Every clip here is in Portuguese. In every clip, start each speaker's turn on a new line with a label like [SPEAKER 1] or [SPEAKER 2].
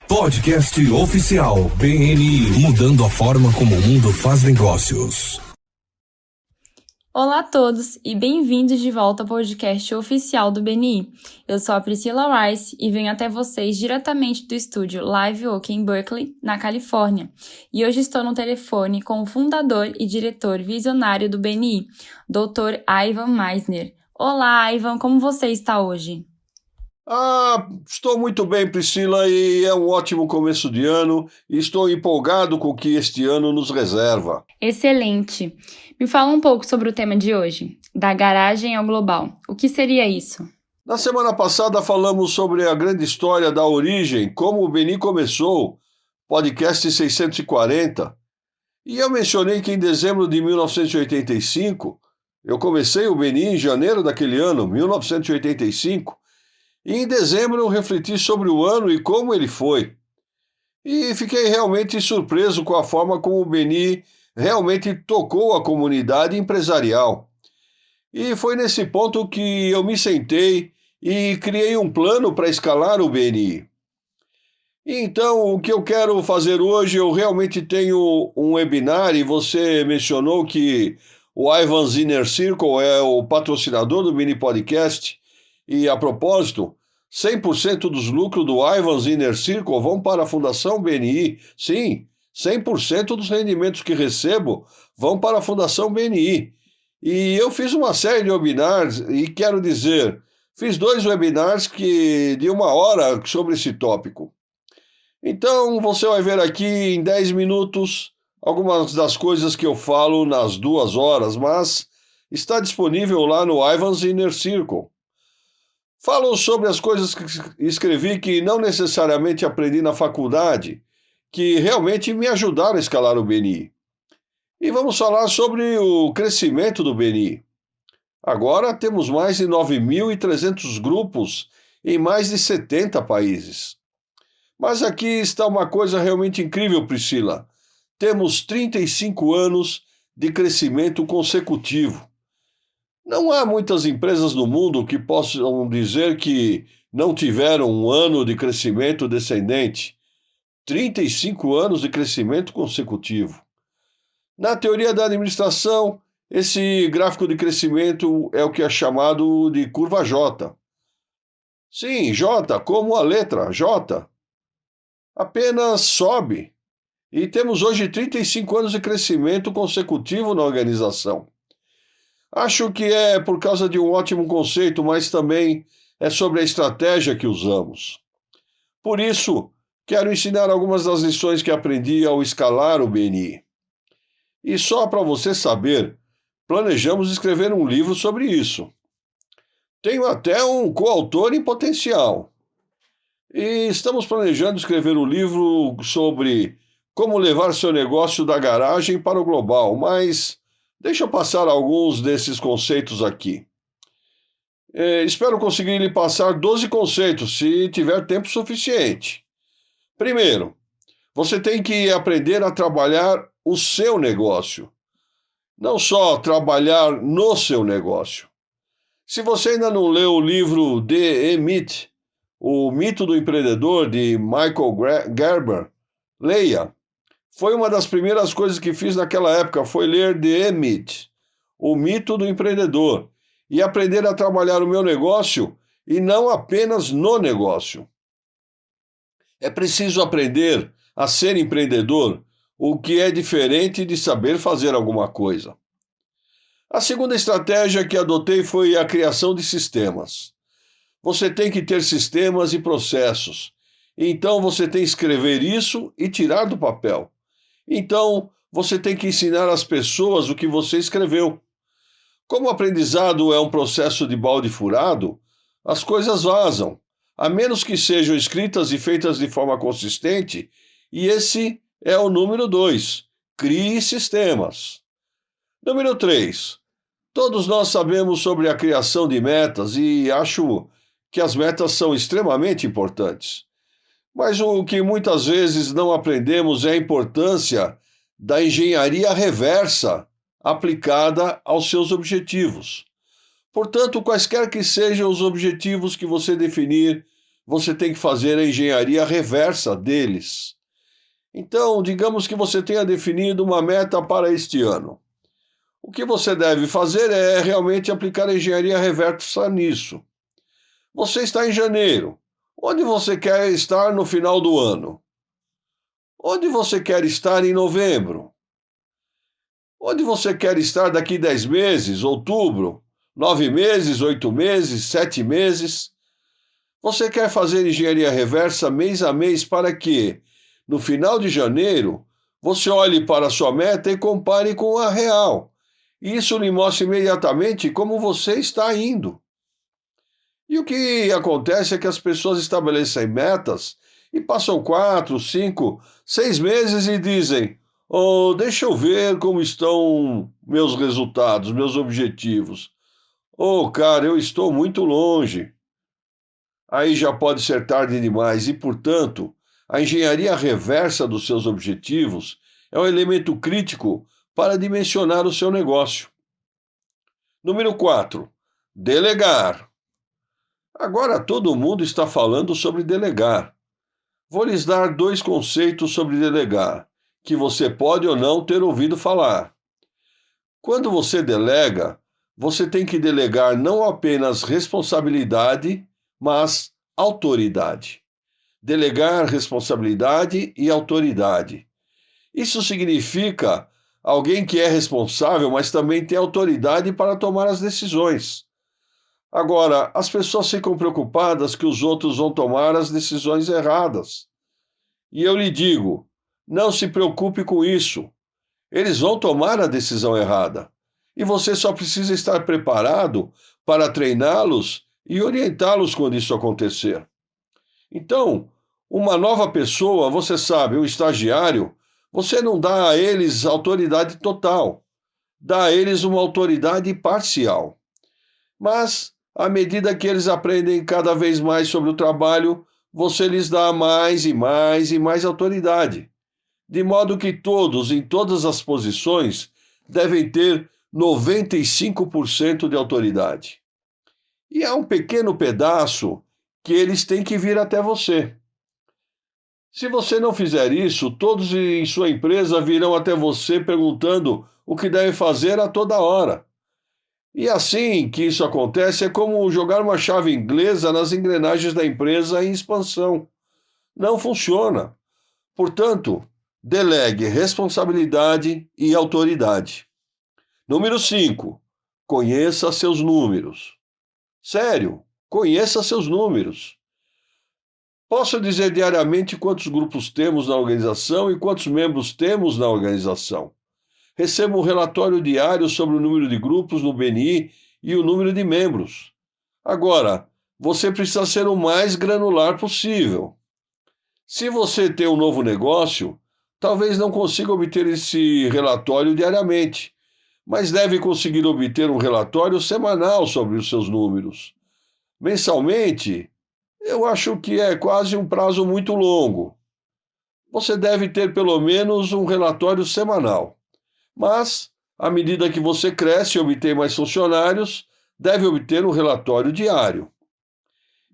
[SPEAKER 1] Podcast oficial BNI, mudando a forma como o mundo faz negócios.
[SPEAKER 2] Olá a todos e bem-vindos de volta ao podcast oficial do BNI. Eu sou a Priscila Rice e venho até vocês diretamente do estúdio Live Oak em Berkeley, na Califórnia. E hoje estou no telefone com o fundador e diretor visionário do BNI, Dr. Ivan Misner. Olá, Ivan, como você está hoje?
[SPEAKER 3] Estou muito bem, Priscila, e é um ótimo começo de ano e estou empolgado com o que este ano nos reserva.
[SPEAKER 2] Excelente! Me fala um pouco sobre o tema de hoje, da garagem ao global. O que seria isso?
[SPEAKER 3] Na semana passada falamos sobre a grande história da origem, como o BNI começou, podcast 640, e eu mencionei que em dezembro de 1985, eu comecei o BNI em janeiro daquele ano, 1985, e em dezembro eu refleti sobre o ano e como ele foi. E fiquei realmente surpreso com a forma como o BNI realmente tocou a comunidade empresarial. E foi nesse ponto que eu me sentei e criei um plano para escalar o BNI. Então, o que eu quero fazer hoje, eu realmente tenho um webinar e você mencionou que o Ivan's Inner Circle é o patrocinador do BNI Podcast. E a propósito, 100% dos lucros do Ivan's Inner Circle vão para a Fundação BNI. Sim, 100% dos rendimentos que recebo vão para a Fundação BNI. E eu fiz uma série de webinars e quero dizer, fiz 2 webinars de 1 hora sobre esse tópico. Então, você vai ver aqui em 10 minutos algumas das coisas que eu falo nas 2 horas, mas está disponível lá no Ivan's Inner Circle. Falo sobre as coisas que escrevi que não necessariamente aprendi na faculdade, que realmente me ajudaram a escalar o BNI. E vamos falar sobre o crescimento do BNI. Agora temos mais de 9.300 grupos em mais de 70 países. Mas aqui está uma coisa realmente incrível, Priscila. Temos 35 anos de crescimento consecutivo. Não há muitas empresas no mundo que possam dizer que não tiveram um ano de crescimento descendente. 35 anos de crescimento consecutivo. Na teoria da administração, esse gráfico de crescimento é o que é chamado de curva J. Sim, J, como a letra J. Apenas sobe. E temos hoje 35 anos de crescimento consecutivo na organização. Acho que é por causa de um ótimo conceito, mas também é sobre a estratégia que usamos. Por isso, quero ensinar algumas das lições que aprendi ao escalar o BNI. E só para você saber, planejamos escrever um livro sobre isso. Tenho até um coautor em potencial. E estamos planejando escrever um livro sobre como levar seu negócio da garagem para o global, mas deixa eu passar alguns desses conceitos aqui. Espero conseguir lhe passar 12 conceitos, se tiver tempo suficiente. Primeiro, você tem que aprender a trabalhar o seu negócio, não só trabalhar no seu negócio. Se você ainda não leu o livro The Myth, O Mito do Empreendedor, de Michael Gerber, leia. Foi uma das primeiras coisas que fiz naquela época, foi ler The Myth, O Mito do Empreendedor, e aprender a trabalhar o meu negócio e não apenas no negócio. É preciso aprender a ser empreendedor, o que é diferente de saber fazer alguma coisa. A segunda estratégia que adotei foi a criação de sistemas. Você tem que ter sistemas e processos. Então você tem que escrever isso e tirar do papel. Então você tem que ensinar às pessoas o que você escreveu. Como o aprendizado é um processo de balde furado, as coisas vazam, a menos que sejam escritas e feitas de forma consistente, e esse é o número 2. Crie sistemas. Número 3. Todos nós sabemos sobre a criação de metas e acho que as metas são extremamente importantes. Mas o que muitas vezes não aprendemos é a importância da engenharia reversa aplicada aos seus objetivos. Portanto, quaisquer que sejam os objetivos que você definir, você tem que fazer a engenharia reversa deles. Então, digamos que você tenha definido uma meta para este ano. O que você deve fazer é realmente aplicar a engenharia reversa nisso. Você está em janeiro. Onde você quer estar no final do ano? Onde você quer estar em novembro? Onde você quer estar daqui 10 meses, outubro, 9 meses, 8 meses, 7 meses? Você quer fazer engenharia reversa mês a mês para que, no final de janeiro, você olhe para a sua meta e compare com a real. E isso lhe mostra imediatamente como você está indo. E o que acontece é que as pessoas estabelecem metas e passam 4, 5, 6 meses e dizem: Oh, deixa eu ver como estão meus resultados, meus objetivos. Oh, cara, eu estou muito longe. Aí já pode ser tarde demais e, portanto, a engenharia reversa dos seus objetivos é um elemento crítico para dimensionar o seu negócio. Número 4. Delegar. Agora todo mundo está falando sobre delegar. Vou lhes dar 2 conceitos sobre delegar, que você pode ou não ter ouvido falar. Quando você delega, você tem que delegar não apenas responsabilidade, mas autoridade. Delegar responsabilidade e autoridade. Isso significa alguém que é responsável, mas também tem autoridade para tomar as decisões. Agora, as pessoas ficam preocupadas que os outros vão tomar as decisões erradas. E eu lhe digo, não se preocupe com isso. Eles vão tomar a decisão errada. E você só precisa estar preparado para treiná-los e orientá-los quando isso acontecer. Então, uma nova pessoa, você sabe, um estagiário, você não dá a eles autoridade total, dá a eles uma autoridade parcial. Mas, à medida que eles aprendem cada vez mais sobre o trabalho, você lhes dá mais e mais e mais autoridade, de modo que todos, em todas as posições, devem ter 95% de autoridade. E há um pequeno pedaço que eles têm que vir até você. Se você não fizer isso, todos em sua empresa virão até você perguntando o que devem fazer a toda hora. E assim que isso acontece, é como jogar uma chave inglesa nas engrenagens da empresa em expansão. Não funciona. Portanto, delegue responsabilidade e autoridade. Número 5. Conheça seus números. Sério, conheça seus números. Posso dizer diariamente quantos grupos temos na organização e quantos membros temos na organização. Recebo um relatório diário sobre o número de grupos no BNI e o número de membros. Agora, você precisa ser o mais granular possível. Se você tem um novo negócio, talvez não consiga obter esse relatório diariamente, mas deve conseguir obter um relatório semanal sobre os seus números. Mensalmente, eu acho que é quase um prazo muito longo. Você deve ter pelo menos um relatório semanal. Mas, à medida que você cresce e obtém mais funcionários, deve obter um relatório diário.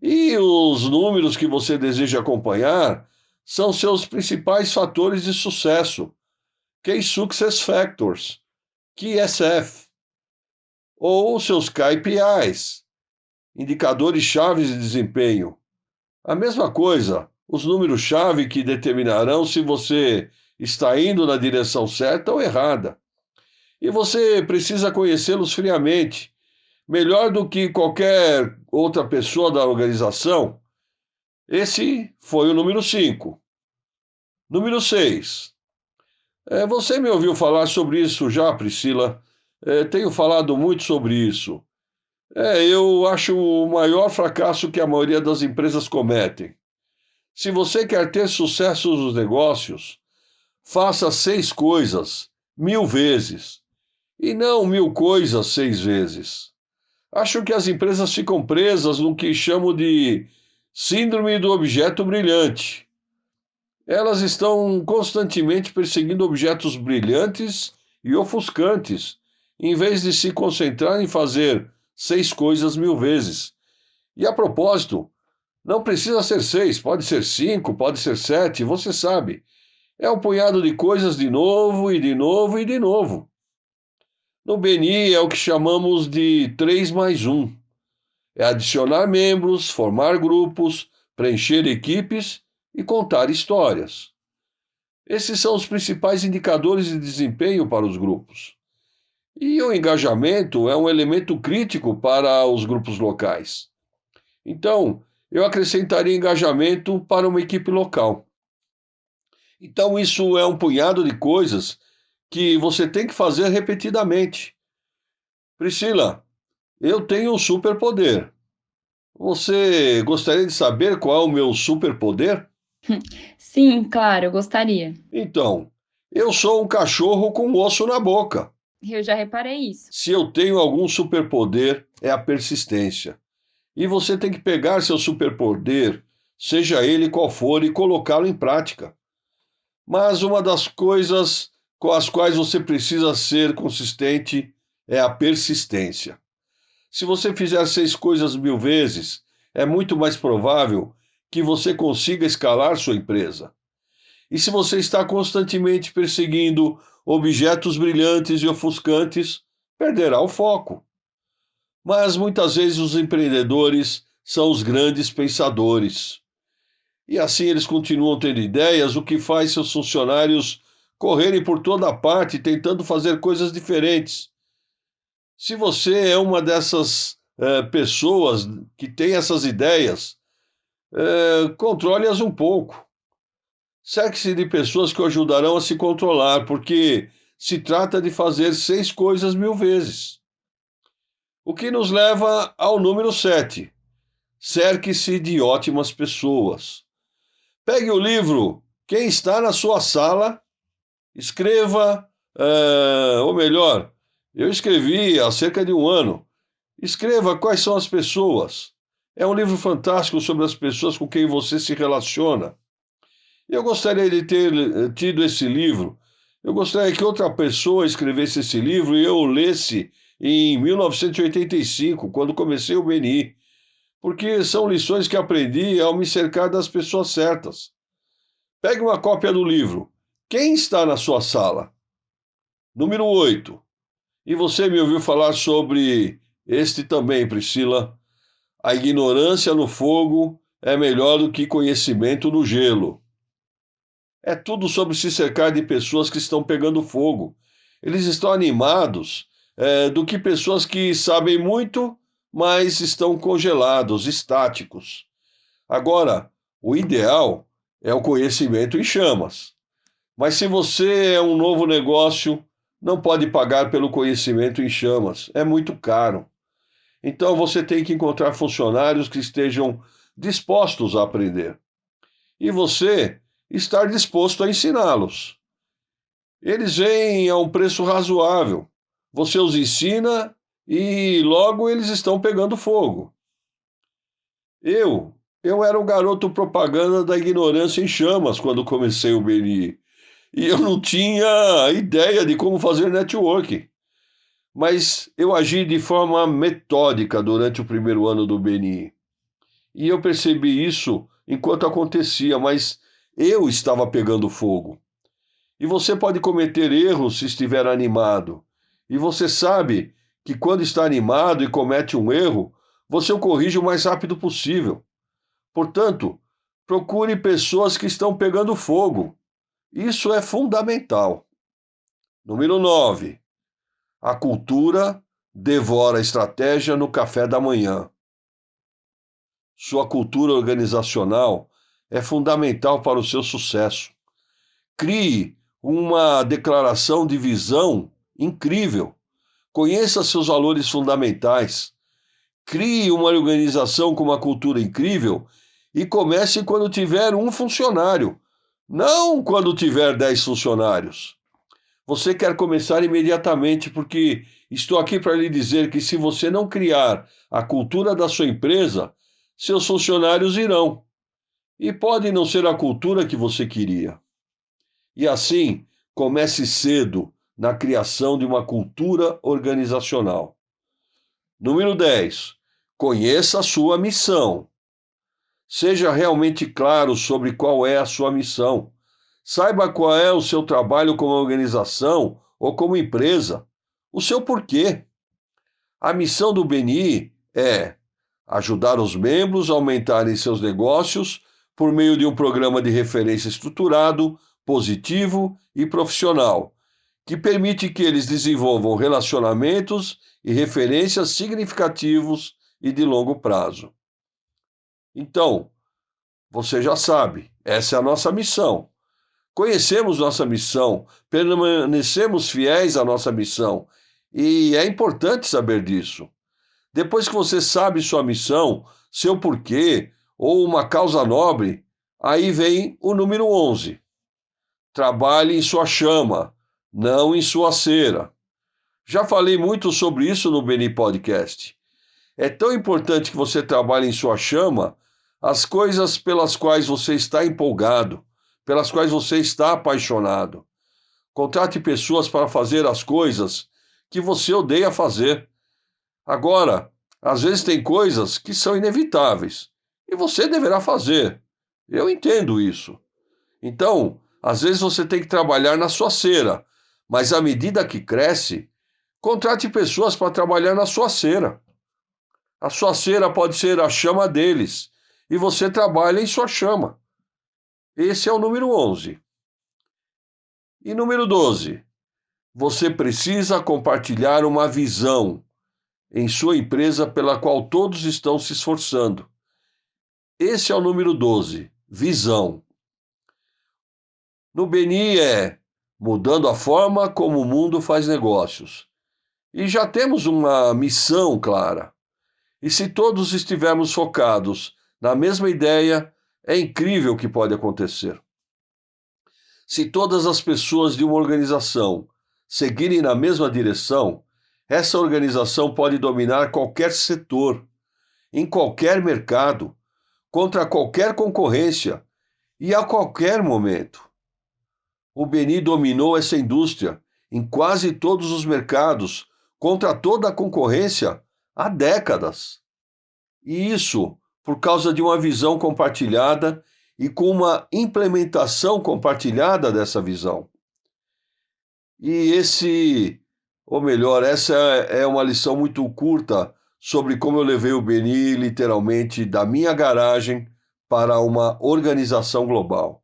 [SPEAKER 3] E os números que você deseja acompanhar são seus principais fatores de sucesso, Key Success Factors, KSF, ou seus KPIs, indicadores chaves de desempenho. A mesma coisa, os números-chave que determinarão se você está indo na direção certa ou errada. E você precisa conhecê-los friamente, melhor do que qualquer outra pessoa da organização. Esse foi o número 5. Número 6. Você me ouviu falar sobre isso já, Priscila? Tenho falado muito sobre isso. Eu acho o maior fracasso que a maioria das empresas cometem. Se você quer ter sucesso nos negócios, faça 6 coisas 1000 vezes, e não 1000 coisas 6 vezes. Acho que as empresas ficam presas no que chamo de síndrome do objeto brilhante. Elas estão constantemente perseguindo objetos brilhantes e ofuscantes, em vez de se concentrar em fazer 6 coisas 1000 vezes. E a propósito, Não precisa ser 6, pode ser 5, pode ser 7, você sabe. É um punhado de coisas de novo e de novo e de novo. No BNI é o que chamamos de 3 mais 1. É adicionar membros, formar grupos, preencher equipes e contar histórias. Esses são os principais indicadores de desempenho para os grupos. E o engajamento é um elemento crítico para os grupos locais. Então, eu acrescentaria engajamento para uma equipe local. Então, isso é um punhado de coisas que você tem que fazer repetidamente. Priscila, eu tenho um superpoder. Você gostaria de saber qual é o meu superpoder?
[SPEAKER 2] Sim, claro, eu gostaria.
[SPEAKER 3] Então, eu sou um cachorro com osso na boca.
[SPEAKER 2] Eu já reparei isso.
[SPEAKER 3] Se eu tenho algum superpoder, é a persistência. E você tem que pegar seu superpoder, seja ele qual for, e colocá-lo em prática. Mas uma das coisas com as quais você precisa ser consistente é a persistência. Se você fizer 6 coisas 1000 vezes, é muito mais provável que você consiga escalar sua empresa. E se você está constantemente perseguindo objetos brilhantes e ofuscantes, perderá o foco. Mas muitas vezes os empreendedores são os grandes pensadores. E assim eles continuam tendo ideias, o que faz seus funcionários correrem por toda parte tentando fazer coisas diferentes. Se você é uma dessas pessoas que tem essas ideias, controle-as um pouco. Cerque-se de pessoas que o ajudarão a se controlar, porque se trata de fazer 6 coisas 1000 vezes. O que nos leva ao número 7. Cerque-se de ótimas pessoas. Pegue o livro Quem Está na Sua Sala, escreva, ou melhor, eu escrevi há cerca de um ano. Escreva quais são as pessoas. É um livro fantástico sobre as pessoas com quem você se relaciona. Eu gostaria de ter tido esse livro. Eu gostaria que outra pessoa escrevesse esse livro e eu o lesse em 1985, quando comecei o BNI, porque são lições que aprendi ao me cercar das pessoas certas. Pegue uma cópia do livro. Quem está na sua sala? Número 8. E você me ouviu falar sobre este também, Priscila. A ignorância no fogo é melhor do que conhecimento no gelo. É tudo sobre se cercar de pessoas que estão pegando fogo. Eles estão animados, do que pessoas que sabem muito, mas estão congelados, estáticos. Agora, o ideal é o conhecimento em chamas. Mas se você é um novo negócio, não pode pagar pelo conhecimento em chamas. É muito caro. Então você tem que encontrar funcionários que estejam dispostos a aprender. E você estar disposto a ensiná-los. Eles vêm a um preço razoável. Você os ensina e logo eles estão pegando fogo. Eu era um garoto propaganda da ignorância em chamas quando comecei o BNI. E eu não tinha ideia de como fazer networking. Mas eu agi de forma metódica durante o primeiro ano do BNI. E eu percebi isso enquanto acontecia, mas eu estava pegando fogo. E você pode cometer erros se estiver animado. E você sabe que quando está animado e comete um erro, você o corrige o mais rápido possível. Portanto, procure pessoas que estão pegando fogo. Isso é fundamental. Número 9. A cultura devora a estratégia no café da manhã. Sua cultura organizacional é fundamental para o seu sucesso. Crie uma declaração de visão incrível. Conheça seus valores fundamentais. Crie uma organização com uma cultura incrível e comece quando tiver um funcionário, não quando tiver 10 funcionários. Você quer começar imediatamente porque estou aqui para lhe dizer que se você não criar a cultura da sua empresa, seus funcionários irão. E pode não ser a cultura que você queria. E assim, comece cedo na criação de uma cultura organizacional. Número 10. Conheça a sua missão. Seja realmente claro sobre qual é a sua missão. Saiba qual é o seu trabalho como organização ou como empresa, o seu porquê. A missão do BNI é ajudar os membros a aumentarem seus negócios por meio de um programa de referência estruturado, positivo e profissional, que permite que eles desenvolvam relacionamentos e referências significativos e de longo prazo. Então, você já sabe, essa é a nossa missão. Conhecemos nossa missão, permanecemos fiéis à nossa missão, e é importante saber disso. Depois que você sabe sua missão, seu porquê ou uma causa nobre, aí vem o número 11. Trabalhe em sua chama, não em sua cera. Já falei muito sobre isso no BNI Podcast. É tão importante que você trabalhe em sua chama as coisas pelas quais você está empolgado, pelas quais você está apaixonado. Contrate pessoas para fazer as coisas que você odeia fazer. Agora, às vezes tem coisas que são inevitáveis e você deverá fazer. Eu entendo isso. Então, às vezes você tem que trabalhar na sua cera, mas à medida que cresce, contrate pessoas para trabalhar na sua cera. A sua cera pode ser a chama deles e você trabalha em sua chama. Esse é o número 11. E número 12. Você precisa compartilhar uma visão em sua empresa pela qual todos estão se esforçando. Esse é o número 12, visão. No BNI é mudando a forma como o mundo faz negócios. E já temos uma missão clara. E se todos estivermos focados na mesma ideia, é incrível o que pode acontecer. Se todas as pessoas de uma organização seguirem na mesma direção, essa organização pode dominar qualquer setor, em qualquer mercado, contra qualquer concorrência e a qualquer momento. O BNI dominou essa indústria em quase todos os mercados, contra toda a concorrência, há décadas. E isso por causa de uma visão compartilhada e com uma implementação compartilhada dessa visão. E essa é uma lição muito curta sobre como eu levei o BNI literalmente da minha garagem para uma organização global.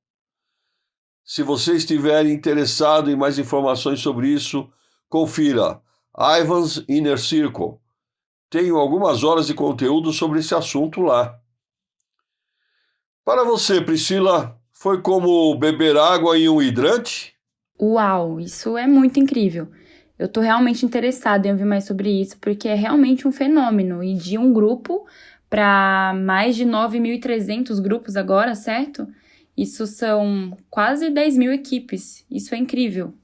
[SPEAKER 3] Se você estiver interessado em mais informações sobre isso, confira Ivan's Inner Circle. Tenho algumas horas de conteúdo sobre esse assunto lá. Para você, Priscila, foi como beber água em um hidrante?
[SPEAKER 2] Uau, isso é muito incrível. Eu tô realmente interessada em ouvir mais sobre isso, porque é realmente um fenômeno. E de um grupo para mais de 9.300 grupos agora, certo? Isso são quase 10.000 equipes. Isso é incrível.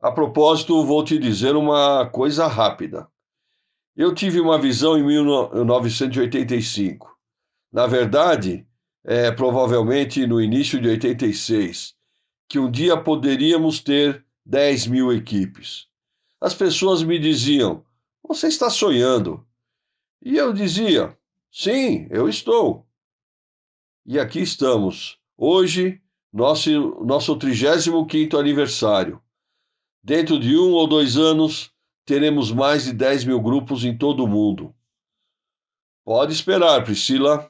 [SPEAKER 3] A propósito, vou te dizer uma coisa rápida. Eu tive uma visão em 1985. Na verdade, provavelmente no início de 86, que um dia poderíamos ter 10.000 equipes. As pessoas me diziam, você está sonhando. E eu dizia, sim, eu estou. E aqui estamos, hoje, nosso 35º aniversário. Dentro de 1 ou 2 anos, teremos mais de 10.000 grupos em todo o mundo. Pode esperar, Priscila.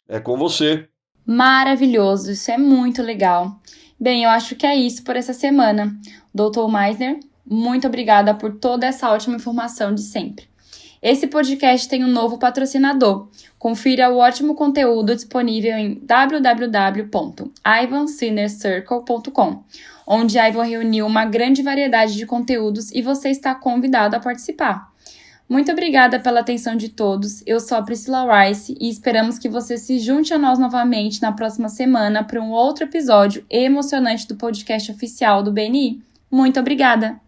[SPEAKER 3] É com você.
[SPEAKER 2] Maravilhoso, isso é muito legal. Bem, eu acho que é isso por essa semana. Dr. Meisner, muito obrigada por toda essa ótima informação de sempre. Esse podcast tem um novo patrocinador. Confira o ótimo conteúdo disponível em www.ivansinnercircle.com, onde a Ivan reuniu uma grande variedade de conteúdos e você está convidado a participar. Muito obrigada pela atenção de todos. Eu sou a Priscila Rice e esperamos que você se junte a nós novamente na próxima semana para um outro episódio emocionante do podcast oficial do BNI. Muito obrigada!